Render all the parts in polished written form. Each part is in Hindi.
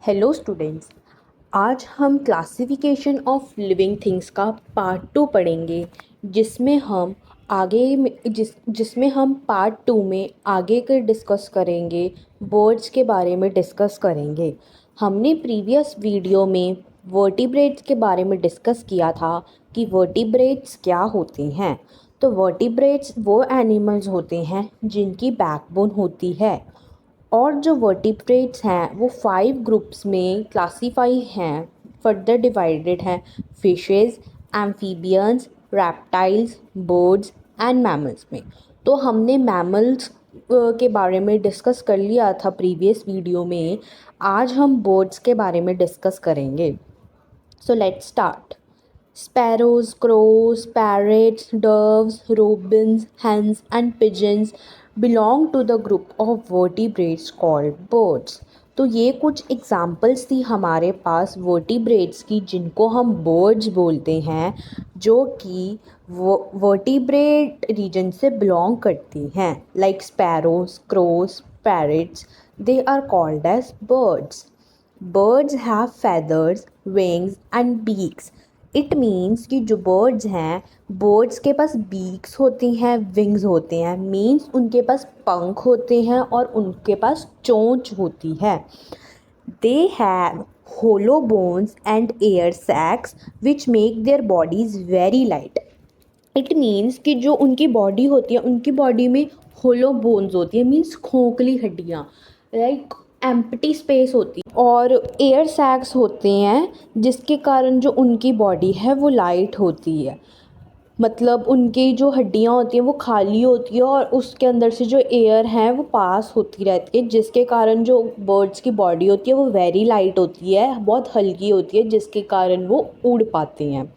Hello students. आज हम क्लासिफिकेशन ऑफ लिविंग थिंग्स का पार्ट 2 पढ़ेंगे, जिसमें हम जिसमें हम पार्ट 2 में आगे के डिस्कस करेंगे, बर्ड्स के बारे में डिस्कस करेंगे। हमने प्रीवियस वीडियो में वर्टिब्रेट्स के बारे में डिस्कस किया था कि वर्टिब्रेट्स क्या होते हैं। तो वर्टिब्रेट्स वो एनिमल्स होते हैं जिनकी बैकबोन होती है, और जो वर्टिब्रेट्स हैं वो 5 ग्रुप्स में क्लासीफाई हैं, फर्दर डिवाइडेड हैं: fishes, amphibians, reptiles, birds and mammals में। तो हमने मैमल्स के बारे में डिस्कस कर लिया था प्रीवियस वीडियो में। आज हम बर्ड्स के बारे में डिस्कस करेंगे। So let's start. Sparrows, crows, parrots, doves, robins, hens, and pigeons belong to the group of vertebrates called birds. तो ये कुछ एग्जाम्पल्स थी हमारे पास वर्टिब्रेट्स की, जिनको हम बर्ड्स बोलते हैं, जो कि वर्टिब्रेट रीजन से बिलोंग करती हैं, like sparrows, crows, parrots. They are called as birds. Birds have feathers, wings and beaks. It means कि जो बर्ड्स हैं, बर्ड्स के पास बीक्स होती हैं, विंग्स होते हैं, मीन्स उनके पास पंख होते हैं और उनके पास चोंच होती है. They have hollow bones and air sacs which make their bodies very light. It means कि जो उनकी बॉडी होती है, उनकी बॉडी में होलो बोन्स होती है, मीन्स खोखली हड्डियाँ, लाइक एम्प्टी स्पेस होती है, और एयर सैक्स होते हैं, जिसके कारण जो उनकी बॉडी है वो लाइट होती है. मतलब उनकी जो हड्डियाँ होती हैं वो खाली होती है और उसके अंदर से जो एयर है वो पास होती रहती है, जिसके कारण जो बर्ड्स की बॉडी होती है वो वेरी लाइट होती है, बहुत हल्की होती है, जिसके कारण वो उड़ पाते हैं.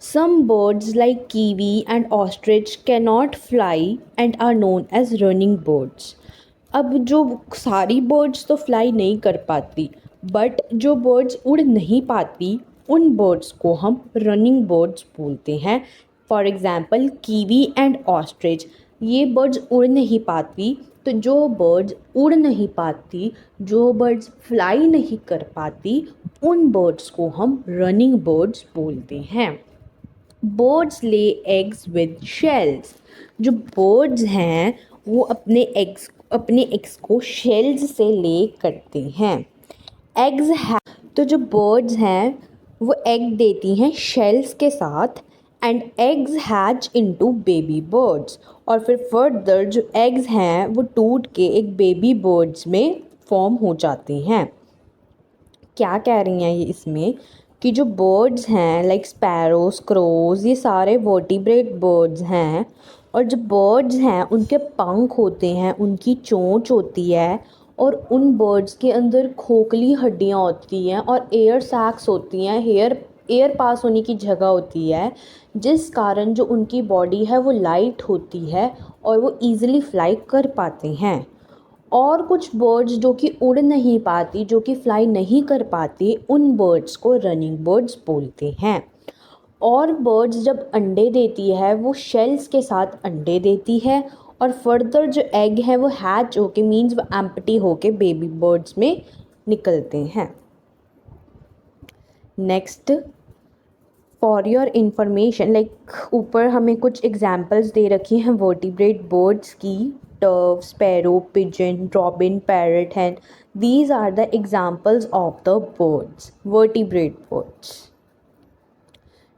Some birds like kiwi and ostrich cannot fly and are known as running birds. अब जो सारी बर्ड्स तो फ्लाई नहीं कर पाती, बट जो बर्ड्स उड़ नहीं पाती, उन बर्ड्स को हम रनिंग बर्ड्स बोलते हैं. For example kiwi and ostrich, ये बर्ड्स उड़ नहीं पाती. तो जो बर्ड्स उड़ नहीं पाती, जो बर्ड्स फ्लाई नहीं कर पाती, उन बर्ड्स को हम रनिंग बर्ड्स बोलते हैं. Birds lay eggs with shells. जो बर्ड्स हैं वो अपने एग्स को शेल्स से ले करते हैं. एग्स है, तो जो बर्ड्स हैं वो एग देती हैं शेल्स के साथ, and eggs hatch into baby birds. और फिर फर्दर जो एग्स हैं वो टूट के एक बेबी बर्ड्स में फॉर्म हो जाते हैं. क्या कह रही हैं ये इसमें कि जो बर्ड्स हैं लाइक स्पैरोज, क्रोज, ये सारे वर्टिब्रेट बर्ड्स हैं, और जो बर्ड्स हैं उनके पंख होते हैं, उनकी चोंच होती है, और उन बर्ड्स के अंदर खोखली हड्डियाँ होती हैं और एयर सैक्स होती हैं, एयर पास होने की जगह होती है, जिस कारण जो उनकी बॉडी है वो लाइट होती है और वो ईज़िली फ्लाई कर पाते हैं. और कुछ बर्ड्स जो कि उड़ नहीं पाती, जो कि फ्लाई नहीं कर पाती, उन बर्ड्स को रनिंग बर्ड्स बोलते हैं. और बर्ड्स जब अंडे देती है वो शेल्स के साथ अंडे देती है, और फर्दर जो एग है वो हैच होके, मीन्स वो एम्प्टी होके बेबी बर्ड्स में निकलते हैं. Next, for your information, like ऊपर हमें कुछ एग्जाम्पल्स दे रखी हैं वर्टिब्रेट बर्ड्स की: dove, sparrow, pigeon, robin, parrot, hen. These are the examples of the birds, vertebrate birds.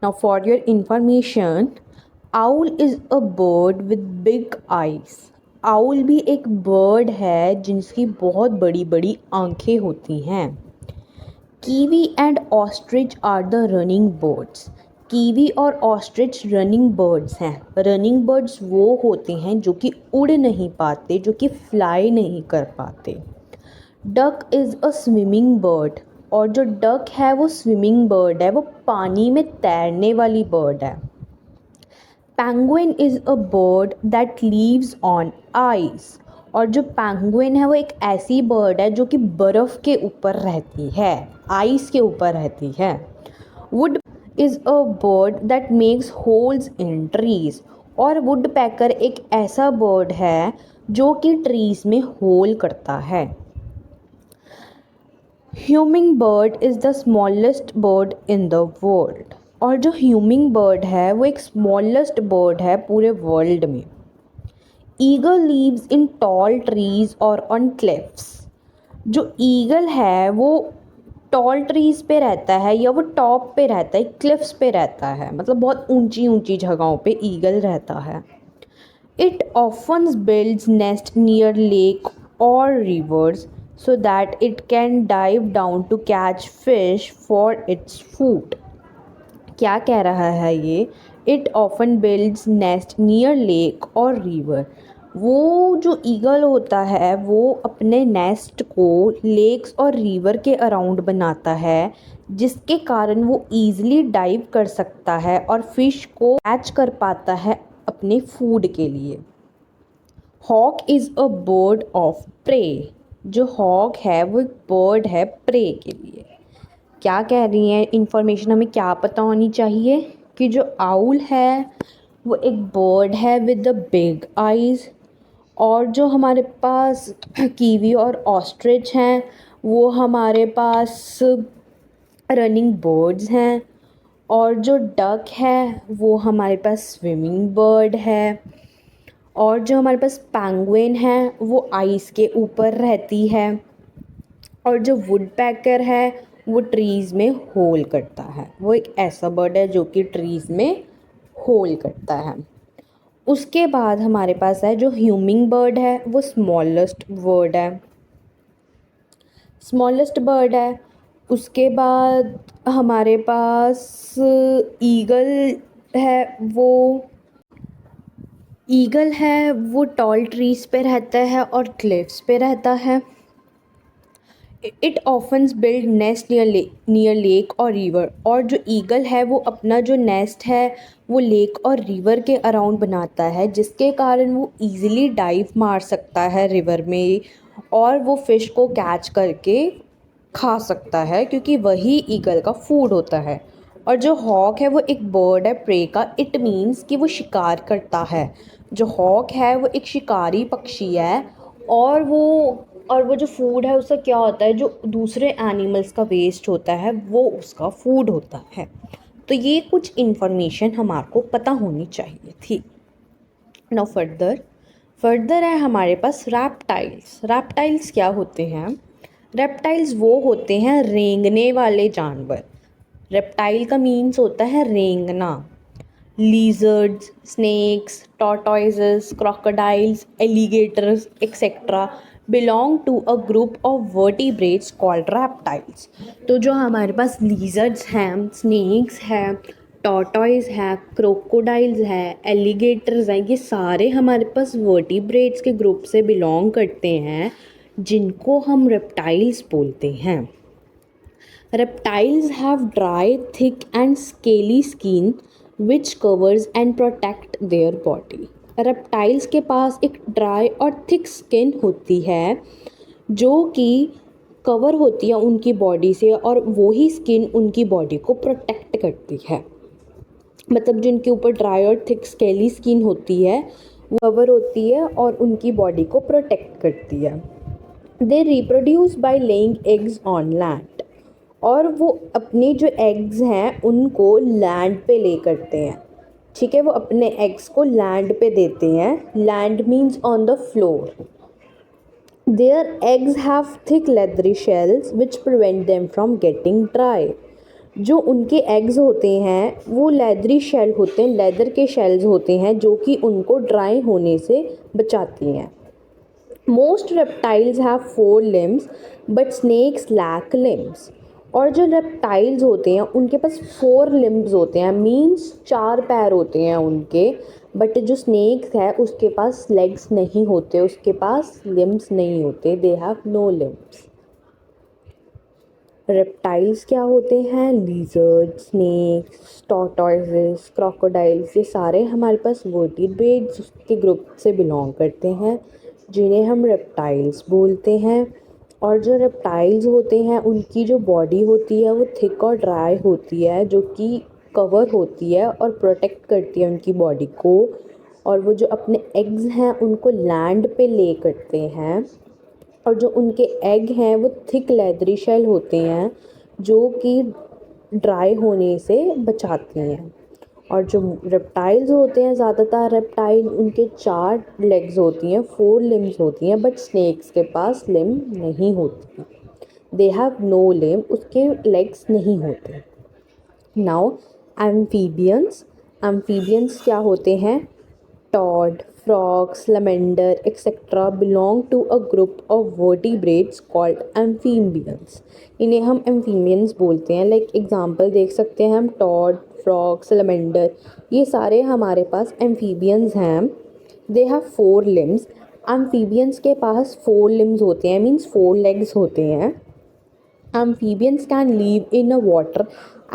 Now for your information, owl is a bird with big eyes. Owl भी एक bird है जिसकी बहुत बड़ी बड़ी आँखें होती हैं. Kiwi and ostrich are the running birds. Kiwi और ऑस्ट्रिच रनिंग बर्ड्स हैं. रनिंग बर्ड्स वो होते हैं जो कि उड़ नहीं पाते, जो कि फ्लाई नहीं कर पाते. Duck is a swimming bird. और जो डक है वो स्विमिंग बर्ड है, वो पानी में तैरने वाली बर्ड है. Penguin is a bird that leaves on ice. और जो पेंगुइन है वो एक ऐसी बर्ड है जो कि बर्फ़ के ऊपर रहती है, आइस के ऊपर रहती है. Would is a bird that makes holes in trees. और वुड पैकर एक ऐसा बर्ड है जो कि ट्रीज़ में होल करता है. Humming bird is the smallest bird in the world. और जो ह्यूमिंग बर्ड है वो एक स्मॉलेस्ट बर्ड है पूरे वर्ल्ड में। ईगल लीव्स इन टॉल ट्रीज और ऑन क्लिफ्स। जो ईगल है वो टॉल ट्रीज पे रहता है या वो टॉप पे रहता है, क्लिफ्स पे रहता है, मतलब बहुत ऊंची ऊंची जगहों पे ईगल रहता है। It often builds nest near lake or rivers so that it can dive down to catch fish for its food. क्या कह रहा है ये? It often builds nest near lake or river. वो जो ईगल होता है वो अपने नेस्ट को लेक्स और रिवर के अराउंड बनाता है, जिसके कारण वो ईज़िली डाइव कर सकता है और फिश को कैच कर पाता है अपने फूड के लिए। Hawk is a bird of prey. जो हॉक है वो एक बर्ड है प्रे के लिए। क्या कह रही है इन्फॉर्मेशन, हमें क्या पता होनी चाहिए कि जो आउल है वो एक बर्ड है विद द बिग आइज़। और जो हमारे पास कीवी और ऑस्ट्रिच हैं वो हमारे पास रनिंग बर्ड्स हैं। और जो डक है वो हमारे पास स्विमिंग बर्ड है। और जो हमारे पास पेंगुइन है वो आइस के ऊपर रहती है। और जो वुडपेकर है वो ट्रीज़ में होल करता है। वो एक ऐसा बर्ड है जो कि ट्रीज़ में होल करता है। उसके बाद हमारे पास है जो ह्यूमिंग बर्ड है, वो स्मॉलेस्ट बर्ड है। उसके बाद हमारे पास ईगल है। वो टॉल ट्रीज़ पे रहता है और क्लिफ्स पे रहता है। It offence build nest near lake और रिवर। और जो ईगल है वो अपना जो नेस्ट है वो लेक और रिवर के अराउंड बनाता है, जिसके कारण वो ईज़िली डाइव मार सकता है रिवर में और वो फ़िश को कैच करके खा सकता है, क्योंकि वही ईगल का फूड होता है। और जो हॉक है वो एक बर्ड है प्रे का। इट मीन्स कि वो शिकार करता है। जो हॉक है वो एक शिकारी पक्षी है। और वो जो फूड है उसका क्या होता है, जो दूसरे एनिमल्स का वेस्ट होता है वो उसका फूड होता है। तो ये कुछ इन्फॉर्मेशन हमारे को पता होनी चाहिए थी। नाउ फर्दर है हमारे पास रैप्टाइल्स क्या होते हैं? रेप्टाइल्स वो होते हैं रेंगने वाले जानवर। रेप्टाइल का मीन्स होता है रेंगना। लीजर्ड्स, snacks, टॉर्टोइजेस, crocodiles, alligators, etc. belong to a group of vertebrates called reptiles. तो जो हमारे पास लीजर्ड्स हैं, स्नेक्स हैं, टॉर्टोइज है, क्रोकोडाइल्स है, एलिगेटर्स हैं, ये सारे हमारे पास वर्टिब्रेट्स के ग्रुप से बिलोंग करते हैं, जिनको हम रेप्टाइल्स बोलते हैं। Reptiles have dry, thick and scaly skin which covers and protect their body. Reptiles के पास एक ड्राई और थिक स्किन होती है जो कि कवर होती है उनकी बॉडी से, और वही स्किन उनकी बॉडी को प्रोटेक्ट करती है। मतलब जिनके ऊपर ड्राई और थिक स्केली स्किन होती है वो कवर होती है और उनकी बॉडी को प्रोटेक्ट करती है। They reproduce by laying eggs on land. और वो अपने जो एग्स हैं उनको लैंड पे ले करते हैं। ठीक है, वो अपने एग्स को लैंड पे देते हैं। Land means on the floor. Their eggs have thick leathery shells which prevent them from getting dry. जो उनके एग्स होते हैं वो लेदरी शेल होते हैं, लेदर के शेल्स होते हैं जो कि उनको ड्राई होने से बचाती हैं। Most reptiles have 4 limbs but snakes lack limbs। और जो रेप्टाइल्स होते हैं उनके पास 4 limbs होते हैं, मीन्स 4 पैर होते हैं उनके। बट जो स्नेक्स है उसके पास लेग्स नहीं होते, उसके पास limbs नहीं होते, they have no limbs। Reptiles क्या होते हैं? लीजर्ड, स्नेक्स, टॉर्टोइजेस, क्रोकोडाइल्स, ये सारे हमारे पास वर्टिब्रेट्स के ग्रुप से बिलोंग करते हैं, जिन्हें हम रेप्टाइल्स बोलते हैं। और जो रेप्टाइल्स होते हैं उनकी जो बॉडी होती है वो थिक और ड्राई होती है, जो कि कवर होती है और प्रोटेक्ट करती है उनकी बॉडी को। और वो जो अपने एग्स हैं उनको लैंड पे ले करते हैं। और जो उनके एग हैं वो थिक लेदरी शेल होते हैं जो कि ड्राई होने से बचाते हैं। और जो रेप्टाइल्स होते हैं, ज़्यादातर रेप्टाइल उनके 4 लेग्स होती हैं, 4 लिम्स होती हैं, बट स्नेक्स के पास लिम नहीं होती। दे हैव नो लिम, उसके लेग्स नहीं होते। नाउ एम्फीबियंस, एम्फीबियंस क्या होते हैं? Toad, frogs, salamander, etc. belong to a group of vertebrates called amphibians. इन्हें हम amphibians बोलते हैं। लाइक एग्जांपल देख सकते हैं हम, टॉड, फ्रॉग, सलेमेंडर, ये सारे हमारे पास amphibians हैं। They have 4 limbs। amphibians के पास 4 limbs होते हैं, मीन्स 4 legs होते हैं। amphibians can live in a water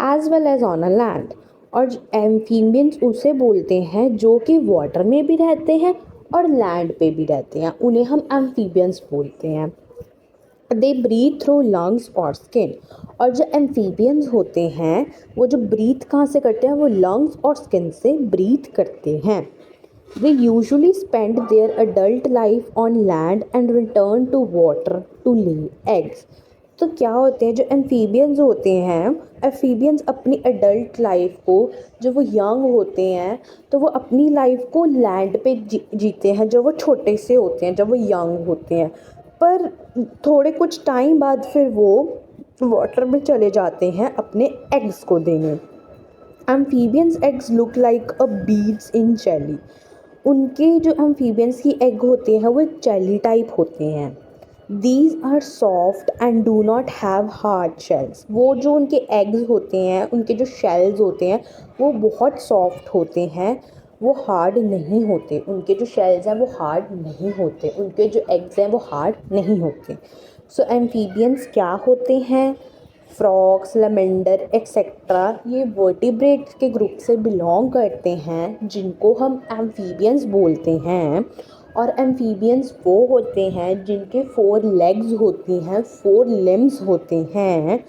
as well as on a land। और एम्फीबियंस उसे बोलते हैं जो कि वाटर में भी रहते हैं और लैंड पे भी रहते हैं, उन्हें हम एम्फीबियंस बोलते हैं। दे ब्रीथ थ्रू लंग्स और स्किन। और जो एम्फीबियंस होते हैं वो जो ब्रीथ कहाँ से करते हैं, वो लंग्स और स्किन से ब्रीथ करते हैं। They usually spend their adult life on land and return to water to lay eggs. तो क्या होते हैं जो एम्फीबियंस होते हैं, एम्फीबियंस अपनी अडल्ट लाइफ को, जब वो यंग होते हैं तो वो अपनी लाइफ को लैंड पे जीते हैं, जब वो छोटे से होते हैं, जब वो यंग होते हैं। पर थोड़े कुछ टाइम बाद फिर वो वाटर में चले जाते हैं अपने एग्स को देने। एम्फीबियंस एग्स लुक लाइक अ बीड्स इन जेली। उनके जो एम्फीबियंस की एग होते हैं वो एक जेली टाइप होते हैं। These are soft and do not have hard shells. वो जो उनके एग्स होते हैं, उनके जो शेल्स होते हैं वो बहुत सॉफ्ट होते हैं, वो हार्ड नहीं होते। उनके जो शेल्स हैं वो हार्ड नहीं होते, उनके जो एग्स हैं वो हार्ड नहीं होते। सो एम्फीबियंस क्या होते हैं? फ्रॉग्स, लमेंडर एक्सेट्रा, ये वर्टिब्रेट्स के ग्रुप से बिलोंग करते हैं जिनको हम एम्फीबियंस बोलते हैं। और एम्फीबियंस वो होते हैं जिनके 4 लेग्स होती हैं, 4 लिम्स होते हैं।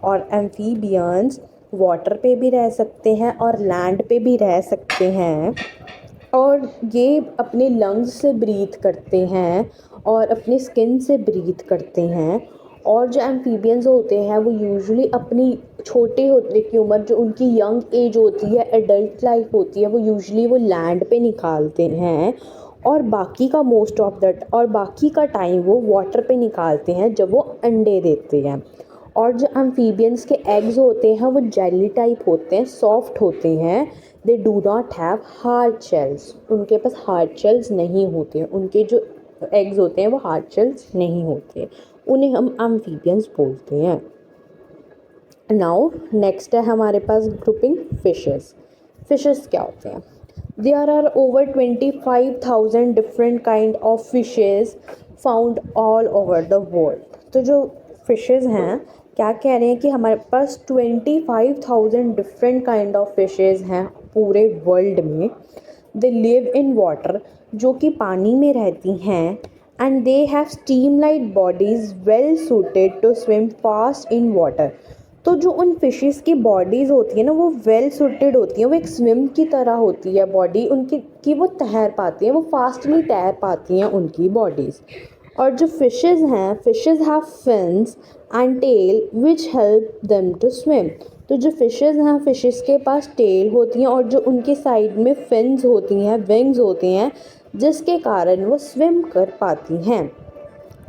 और एम्फीबियंस वाटर पे भी रह सकते हैं और लैंड पे भी रह सकते हैं। और ये अपने लंग्स से ब्रीथ करते हैं और अपनी स्किन से ब्रीथ करते हैं। और जो एम्फीबियंस होते हैं वो यूजुअली अपनी छोटे होने की उम्र, जो उनकी यंग एज होती है, एडल्ट लाइफ होती है, वो यूजुअली वो लैंड पे निकालते हैं। और बाकी का मोस्ट ऑफ दैट और बाकी का टाइम वो वाटर पे निकालते हैं जब वो अंडे देते हैं। और जो एम्फीबियंस के एग्स होते हैं वो जेली टाइप होते हैं, सॉफ्ट होते हैं। They do not have hard shells, उनके पास हार्ड शेल्स नहीं होते, उनके जो एग्स होते हैं वो हार्ड शेल्स नहीं होते, उन्हें हम एम्फीबियंस बोलते हैं। नाउ नेक्स्ट है हमारे पास ग्रुपिंग फिशेस। फिशेस क्या होते हैं? There are over 25,000 different kind of fishes found all over the world. तो जो फिशेस हैं, क्या कह रहे हैं कि हमारे पास 25,000 डिफरेंट काइंड ऑफ फिशेस हैं पूरे वर्ल्ड में। दे लिव इन वाटर, जो कि पानी में रहती हैं। And they have steam like bodies well suited to swim fast in water. तो जो उन फिशेस की बॉडीज़ होती है ना वो वेल सूटेड होती हैं, वो एक स्विम की तरह होती है बॉडी उनकी, कि वो तैर पाती हैं, वो फास्टली तैर पाती हैं उनकी बॉडीज़। और जो फिशेस हैं, fishes have fins and tail which help them to swim. तो जो फिशेस हैं, फिशेस के पास टेल होती हैं और जो उनके साइड में फिन्स होती हैं, विंग्स होती हैं, जिसके कारण वो स्विम कर पाती हैं।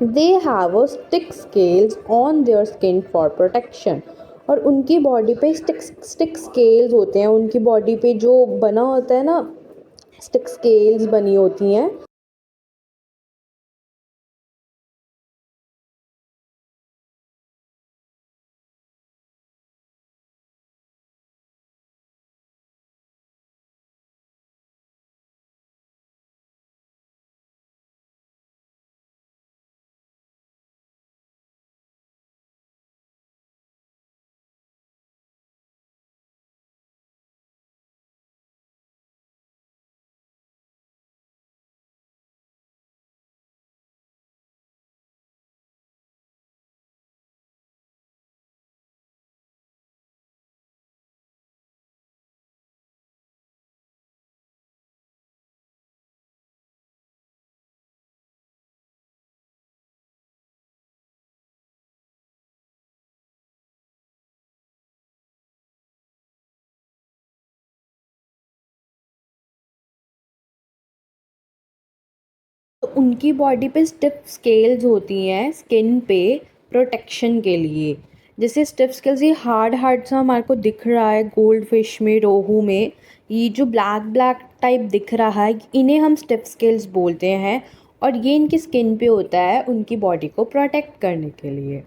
They have a stick scales on their skin for protection. और उनकी बॉडी पे स्टिक स्केल्स होते हैं, उनकी बॉडी पे जो बना होता है ना, स्टिक स्केल्स बनी होती हैं। उनकी बॉडी पे स्टिफ स्केल्स होती हैं स्किन पे प्रोटेक्शन के लिए। जैसे स्टिफ स्केल्स ये हार्ड सा हमारे को दिख रहा है गोल्ड फिश में, रोहू में, ये जो ब्लैक ब्लैक टाइप दिख रहा है इन्हें हम स्टिफ स्केल्स बोलते हैं, और ये इनकी स्किन पे होता है उनकी बॉडी को प्रोटेक्ट करने के लिए।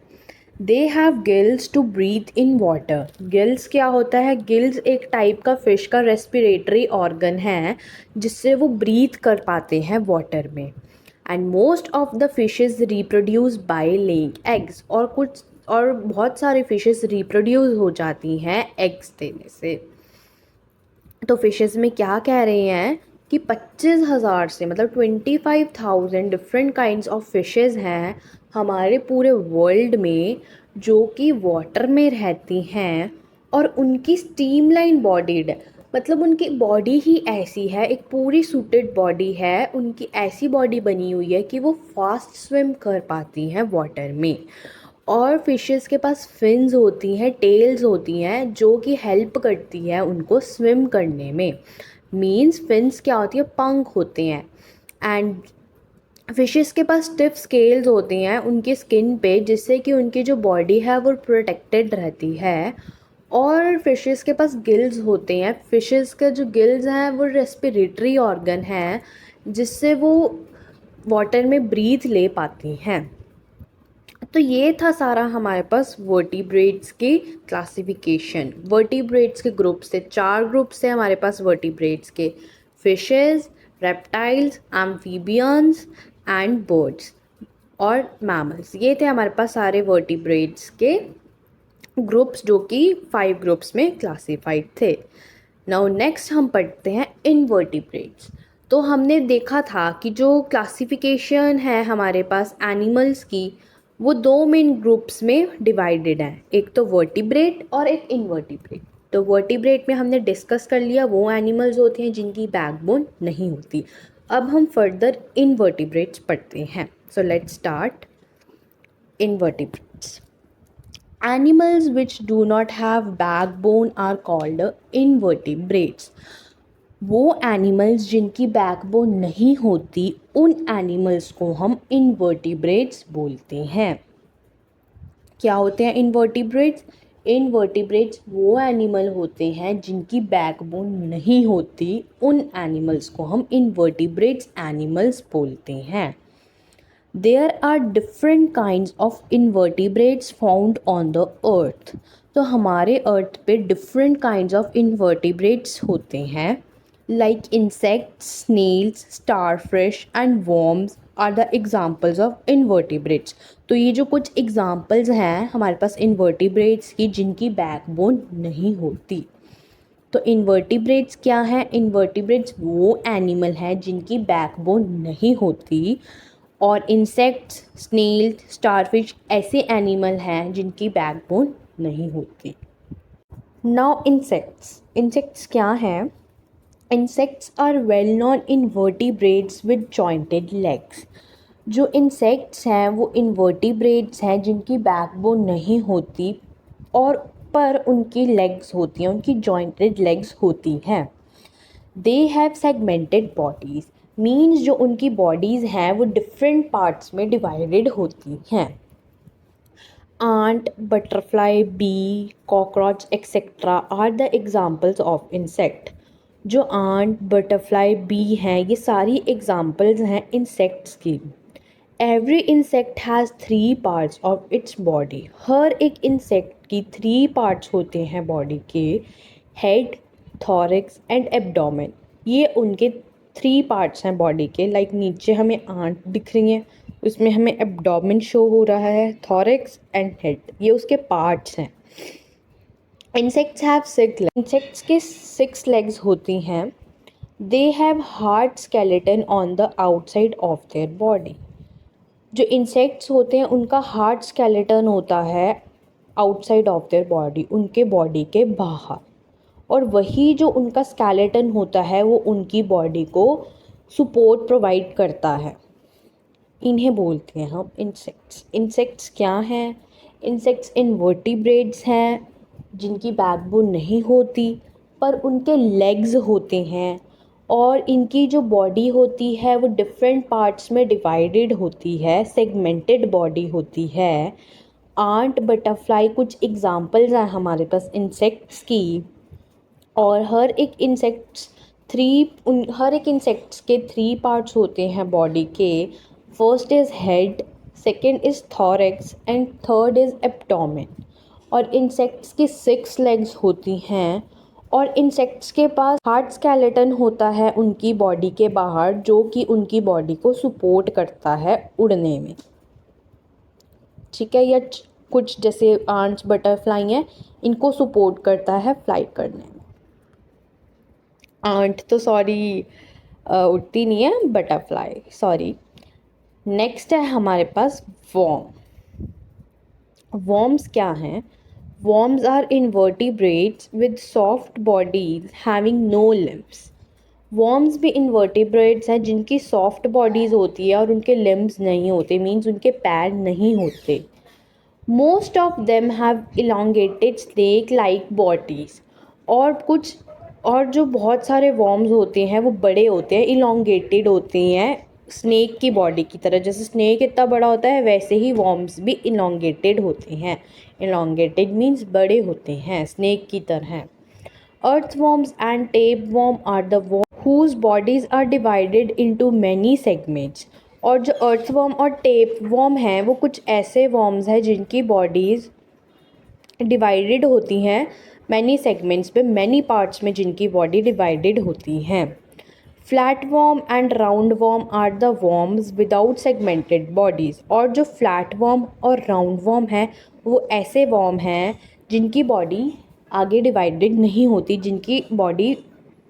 They have gills to breathe in water. Gills क्या होता है? गिल्स एक टाइप का फ़िश का रेस्पिरेटरी ऑर्गन है जिससे वो ब्रीथ कर पाते हैं वाटर में। And most of the fishes reproduce by laying eggs, और बहुत सारे फिशेस रिप्रोड्यूस हो जाती हैं एग्स देने से। तो फिशेस में क्या कह रहे हैं कि 25,000 से मतलब 25,000 डिफरेंट काइंड्स ऑफ फिशेस हैं हमारे पूरे वर्ल्ड में जो कि वाटर में रहती हैं, और उनकी स्ट्रीमलाइन बॉडीड, मतलब उनकी बॉडी ही ऐसी है, एक पूरी सूटेड बॉडी है, उनकी ऐसी बॉडी बनी हुई है कि वो फास्ट स्विम कर पाती हैं वाटर में। और फिशेस के पास फिन्स होती हैं, टेल्स होती हैं जो कि हेल्प करती है उनको स्विम करने में। मीन्स फिन्स क्या होती है? पंख होते हैं। एंड फिशेस के पास स्टिफ स्केल्स होती हैं उनकी स्किन पे जिससे कि उनकी जो बॉडी है वो प्रोटेक्टेड रहती है। और फिशेस के पास गिल्स होते हैं। फिशेस के जो गिल्स हैं वो रेस्पिरेटरी ऑर्गन है जिससे वो वाटर में ब्रीथ ले पाती हैं। तो ये था सारा हमारे पास वर्टिब्रेट्स की क्लासिफिकेशन। वर्टिब्रेट्स के ग्रुप्स थे, 4 ग्रुप्स थे हमारे पास वर्टिब्रेट्स के: fishes, reptiles, amphibians and birds और मैमल्स। ये थे हमारे पास सारे वर्टिब्रेट्स के ग्रुप्स जो कि 5 ग्रुप्स में क्लासिफाइड थे। नाउ नेक्स्ट हम पढ़ते हैं इनवर्टिब्रेट्स। तो हमने देखा था कि जो क्लासिफिकेशन है हमारे पास एनिमल्स की वो 2 मेन ग्रुप्स में डिवाइडेड है, एक तो वर्टिब्रेट और एक इनवर्टिब्रेट। तो वर्टिब्रेट में हमने डिस्कस कर लिया वो एनिमल्स होते हैं जिनकी बैकबोन नहीं होती। अब हम फर्दर इनवर्टिब्रेट्स पढ़ते हैं। So let's start invertebrates. Animals which do not have backbone are called invertebrates. वो एनिमल्स जिनकी बैकबोन नहीं होती उन एनिमल्स को हम इनवर्टिब्रेट्स बोलते हैं। क्या होते हैं इनवर्टिब्रेट्स? इनवर्टिब्रेट्स वो एनिमल होते हैं जिनकी बैकबोन नहीं होती, उन एनिमल्स को हम इनवर्टिब्रेट्स एनिमल्स बोलते हैं। There are different kinds of invertebrates found on the earth. तो हमारे अर्थ पे different kinds of invertebrates होते हैं, like insects, snails, starfish and worms are the examples of invertebrates. तो ये जो कुछ examples हैं हमारे पास invertebrates की जिनकी बैकबोन नहीं होती। तो इन्वर्टिब्रेट्स क्या है? इन्वर्टिब्रेट्स वो एनिमल हैं जिनकी बैकबोन नहीं होती, और इंसेक्ट्स, स्नेल, स्टारफिश ऐसे एनिमल हैं जिनकी बैकबोन नहीं होती। नाउ इंसेक्ट्स क्या हैं? Insects are well known invertebrates with jointed legs. जो इंसेक्ट्स हैं वो इनवर्टिब्रेट्स हैं जिनकी बैकबोन नहीं होती और पर उनकी लेग्स होती हैं, उनकी जॉइंटेड लेग्स होती हैं। They have segmented bodies, means जो उनकी बॉडीज़ हैं वो डिफरेंट पार्ट्स में डिवाइडेड होती हैं। Ant, butterfly, bee, cockroach etcetera are the examples of insect. जो आंट, बटरफ्लाई, बी हैं ये सारी एग्जाम्पल्स हैं इंसेक्ट्स की। Every insect has 3 parts of its body. हर एक इंसेक्ट की 3 पार्ट्स होते हैं बॉडी के: हेड, थॉरैक्स एंड एब्डोमेन। ये उनके 3 पार्ट्स हैं बॉडी के। लाइक नीचे हमें आंट दिख रही हैं, उसमें हमें एब्डोमेन शो हो रहा है, थॉरैक्स एंड हेड, ये उसके पार्ट्स हैं। Insects have 6 legs. इंसेक्ट्स के 6 लेग्स होती हैं। They have hard skeleton on the outside of their body. जो इंसेक्ट्स होते हैं उनका हार्ड स्केलेटन होता है आउटसाइड ऑफ देयर बॉडी, उनके बॉडी के बाहर, और वही जो उनका स्केलेटन होता है वो उनकी बॉडी को सपोर्ट प्रोवाइड करता है। इन्हें बोलते हैं हम इंसेक्ट्स। इंसेक्ट्स क्या हैं? इंसेक्ट्स इनवर्टिब्रेट्स हैं जिनकी बैकबोन नहीं होती पर उनके लेग्स होते हैं, और इनकी जो बॉडी होती है वो डिफरेंट पार्ट्स में डिवाइडेड होती है, सेगमेंटेड बॉडी होती है। आंट, बटरफ्लाई कुछ एग्जांपल्स हैं हमारे पास इंसेक्ट्स की। और हर एक इंसेक्ट्स के 3 पार्ट्स होते हैं बॉडी के। First is head, second is thorax and third is abdomen. और इंसेक्ट्स की 6 लेग्स होती हैं और इंसेक्ट्स के पास हार्ड स्केलेटन होता है उनकी बॉडी के बाहर, जो कि उनकी बॉडी को सपोर्ट करता है उड़ने में। ठीक है, या कुछ जैसे आंट्स, बटरफ्लाई हैं, इनको सपोर्ट करता है फ्लाई करने में। आंट तो सॉरी उड़ती नहीं है, बटरफ्लाई सॉरी। नेक्स्ट है हमारे पास वॉर्म। वॉर्म्स क्या हैं? Worms are invertebrates with soft bodies having no limbs. Worms भी इनवर्टिब्रेट्स हैं जिनकी सॉफ्ट बॉडीज़ होती है और उनके लिम्स नहीं होते, मीन्स उनके पैर नहीं होते। Most of them have elongated snake like bodies. और जो बहुत सारे वॉर्म्स होते हैं वो बड़े होते हैं, इलोंगेटेड होते हैं स्नेक की बॉडी की तरह। जैसे स्नेक इतना बड़ा होता है वैसे ही वॉर्म्स भी इलोंगेटेड होते हैं। इलोंगेटेड मीन्स बड़े होते हैं स्नेक की तरह। Earthworms and tapeworm are the worms whose bodies are divided into many segments। और जो earthworm और tapeworm हैं वो कुछ ऐसे worms हैं जिनकी bodies divided होती हैं many segments पे, many parts में जिनकी body divided होती हैं। Flatworm and roundworm are the worms without segmented bodies। और जो flatworm और roundworm हैं वो ऐसे worm हैं जिनकी body आगे डिवाइडेड नहीं होती, जिनकी बॉडी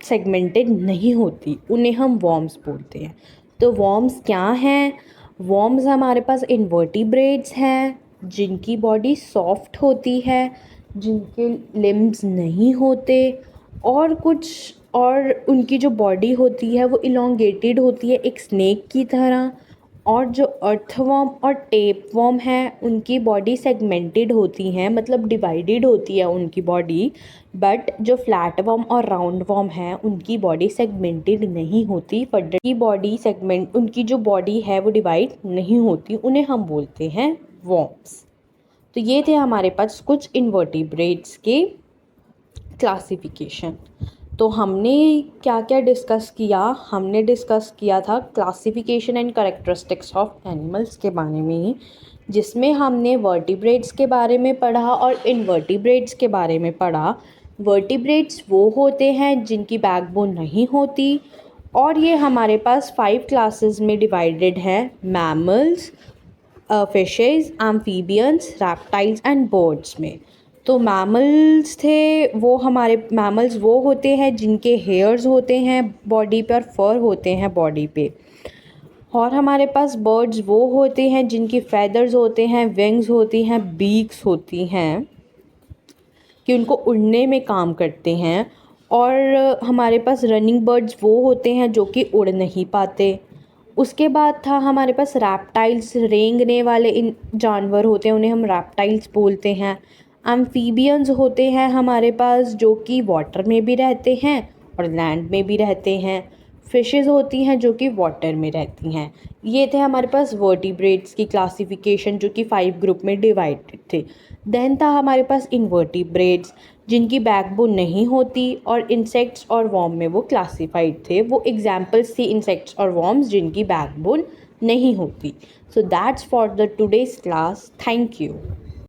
सेगमेंटेड नहीं होती, उन्हें हम वॉर्म्स बोलते हैं। तो वॉर्म्स क्या हैं? वॉर्म्स हमारे पास इनवर्टिब्रेट्स हैं जिनकी बॉडी सॉफ्ट होती है, जिनके लिम्स नहीं होते, और उनकी जो बॉडी होती है वो इलोंगेटेड होती है एक स्नेक की तरह। और जो अर्थवर्म और टेपवर्म हैं उनकी बॉडी सेगमेंटेड होती हैं, मतलब डिवाइडेड होती है उनकी बॉडी। बट जो फ्लैटवर्म और राउंडवर्म हैं उनकी बॉडी सेगमेंटेड नहीं होती, उनकी जो बॉडी है वो डिवाइड नहीं होती, उन्हें हम बोलते हैं वर्म्स। तो ये थे हमारे पास कुछ इनवर्टिब्रेट्स के क्लासिफिकेशन। तो हमने क्या क्या डिस्कस किया? हमने डिस्कस किया था classification and characteristics of animals के बारे में ही, जिसमें हमने वर्टिब्रेट्स के बारे में पढ़ा और इनवर्टिब्रेट्स के बारे में पढ़ा। वर्टिब्रेट्स वो होते हैं जिनकी बैकबोन नहीं होती, और ये हमारे पास 5 क्लासेस में डिवाइडेड है: mammals, fishes, amphibians, reptiles and birds में। तो मैमल्स वो होते हैं जिनके हेयर्स होते हैं बॉडी पे और फर होते हैं बॉडी पे। और हमारे पास बर्ड्स वो होते हैं जिनकी फेदर्स होते हैं, विंग्स होती हैं, बीक्स होती हैं कि उनको उड़ने में काम करते हैं। और हमारे पास रनिंग बर्ड्स वो होते हैं जो कि उड़ नहीं पाते। उसके बाद था हमारे पास रैप्टाइल्स, रेंगने वाले इन जानवर होते हैं, उन्हें हम रैप्टाइल्स बोलते हैं। एम्फीबियंस होते हैं हमारे पास जो कि वाटर में भी रहते हैं और लैंड में भी रहते हैं। फिशेस होती हैं जो कि वाटर में रहती हैं। ये थे हमारे पास वर्टिब्रेट्स की क्लासिफिकेशन जो कि 5 ग्रुप में डिवाइडेड थे। देन था हमारे पास इनवर्टिब्रेट्स जिनकी बैकबोन नहीं होती, और इंसेक्ट्स और वॉर्म में वो क्लासिफाइड थे। वो एग्जाम्पल्स थी इंसेक्ट्स और वॉर्म्स जिनकी बैकबोन नहीं होती। So that's for the today's class. Thank you.